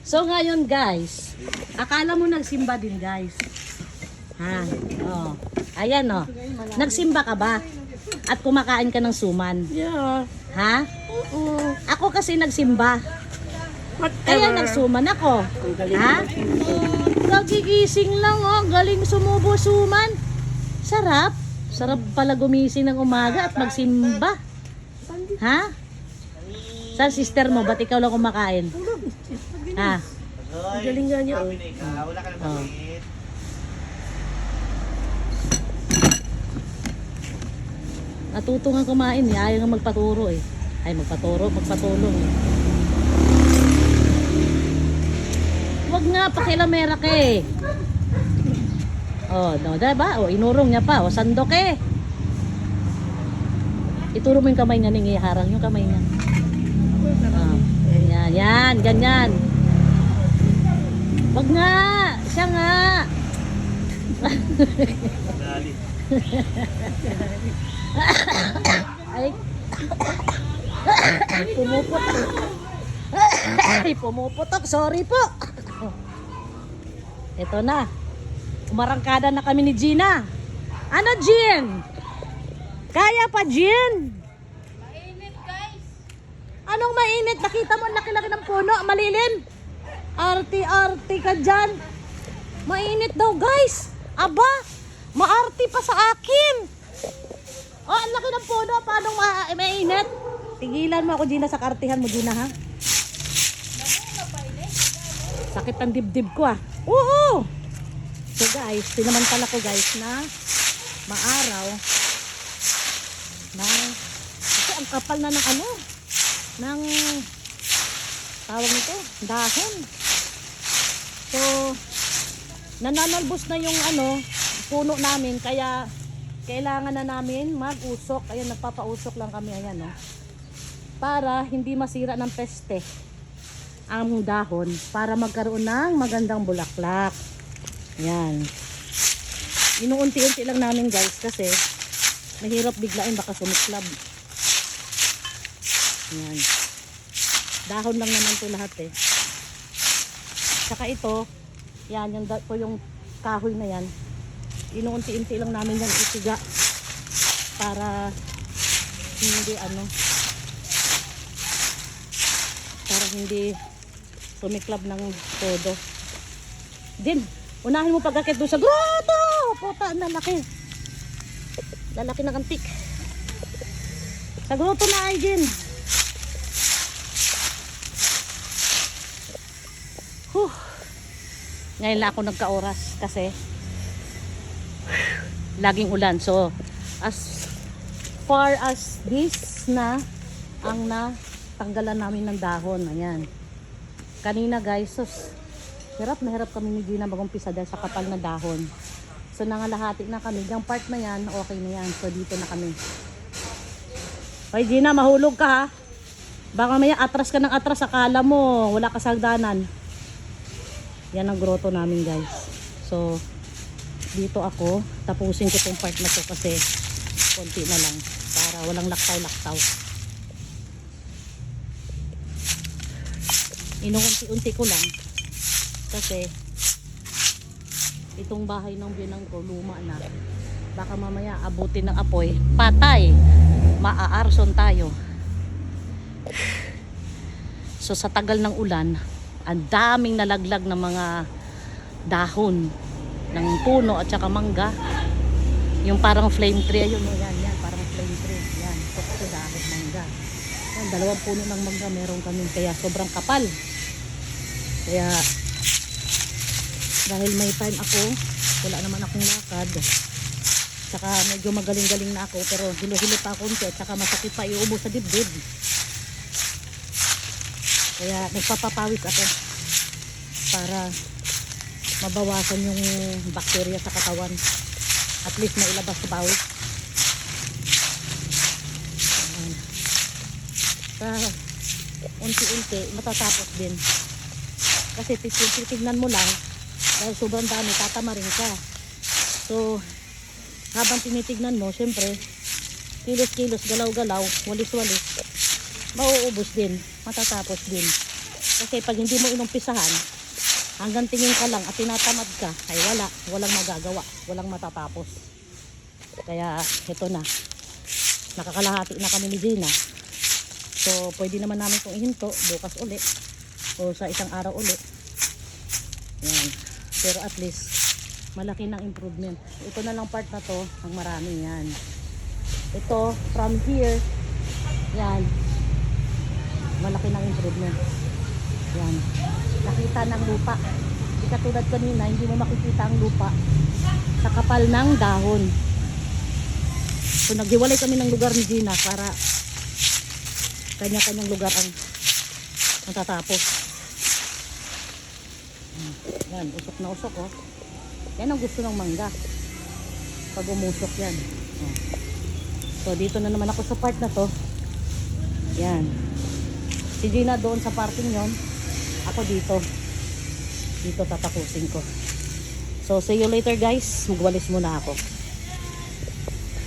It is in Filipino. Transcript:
So ngayon guys, akala mo nagsimba din guys. Ha? Oh. Ayan oh. Nagsimba ka ba? At kumakain ka ng suman? Yeah. Ha? Ako kasi nagsimba. Kaya nagsuman ako. Ha? Kagigising lang oh, galing sumubo suman. Sarap. Sarap pala gumising ng umaga at magsimba. Ha? Sa sister mo, ba't ikaw lang kumakain? Ha? Galing nga niya. Oh. Natuto nga kumain eh. Ayaw nga magpaturo eh. Ay magpatulong eh. Huwag nga, pakilamera ka eh. Oh, no, diba? Oh, inurong niya pa. Oh, sandok eh. Ituro mo yung kamay niya, ning iharang yung kamay niya. Oh, yan, ganyan. Wag nga, siya nga. Ay. Pumuputok. Ay, pumuputok. Sorry po. Ito na. Umarangkada na kami ni Gina. Ano, Jean? Kaya pa, Jean? Mainit, guys. Anong mainit? Nakita mo ang laki-laki ng puno, malilin. Arti-arti ka dyan. Mainit daw, guys. Aba, maarti pa sa akin. Oh, ang laki ng puno. Paano mainit? Tigilan mo ako, Gina, sa kartihan mo, Gina, ha? Sakit ang dibdib ko, ah. Oo! So, guys, pinamantala ko, guys, na maaraw na kasi ang kapal na ng ano ng tawag nito, dahon. So nananalbos na yung ano puno namin, kaya kailangan na namin mag-usok. Ayan, nagpapausok lang kami, ayan, no, para hindi masira ng peste ang dahon, para magkaroon ng magandang bulaklak. Yan, inuunti-unti lang namin, guys, kasi mahirap biglain, baka sumiklab. Yan. Dahon lang naman to lahat eh. Saka ito, yan, yung kahoy na yan, inuunti-unti lang namin yan isiga para hindi para hindi sumiklab ng todo. Din, unahin mo pag-akit doon sa grotto. Puta, lalaki. Lalaki ng antik. Sa grotto na ay din. Ngayon lang ako nagka-oras kasi laging ulan. So, as far as this na ang natanggalan namin ng dahon. Ayan. Kanina, guys, hirap na hirap kami ni Gina mag-umpisa dahil sa kapal na dahon. So nangalahati na kami. Yung part na yan, okay na yan. So dito na kami. Hoy Gina, mahulog ka, ha? Baka maya atras ka ng atras, akala mo wala ka sa hagdanan. Yan ang grotto namin, guys. So dito ako, tapusin ko tong part na to kasi konti na lang para walang laktaw-laktaw. Inuunti-unti ko lang kasi itong bahay ng biyanang ko luma na, baka mamaya abutin ng apoy, patay, maaarson tayo. So sa tagal ng ulan, ang daming nalaglag ng mga dahon ng puno at saka mangga, yung parang flame tree. Ayun, yan, parang flame tree yan, ito dahon mangga yan, 2 puno ng mangga meron kami, kaya sobrang kapal. Kaya dahil may time ako, wala naman akong lakad, saka medyo magaling-galing na ako, pero hilo-hilo pa ako at saka masakit pa, iubo sa dibdib. Kaya nagpapapawis ako para mabawasan yung bakterya sa katawan, at least mailabas sa bawis. Sa unti-unti matatapos din kasi titignan mo lang, dahil sobrang dami, tatama rin ka. So habang tinitignan mo, syempre kilos-kilos, galaw-galaw, walis-walis, mauubos din. matatapos din. Kasi pag hindi mo inumpisahan, hanggang tingin ka lang at tinatamad ka, ay walang magagawa, walang matatapos. Kaya ito na, nakakalahati na kami ni Gina. So pwede naman namin itong ihinto bukas uli o sa isang araw uli. Yan. Pero at least malaki ng improvement. Ito na lang part na to ang marami. Yan, ito from here, yan, malaki ng improvement. Yan, nakita ng lupa. Di katulad kanina, hindi mo makikita ang lupa sa kapal ng dahon. So naghiwalay kami ng lugar ni Gina para kanya-kanyang lugar ang matatapos. Yan, usok na usok, oh. Yan ang gusto ng mangga pag umusok yan. Oh. So dito na naman ako sa part na to. Yan, si Gina doon sa parting yon, ako dito tatapusin ko. So see you later guys, magwalis muna ako.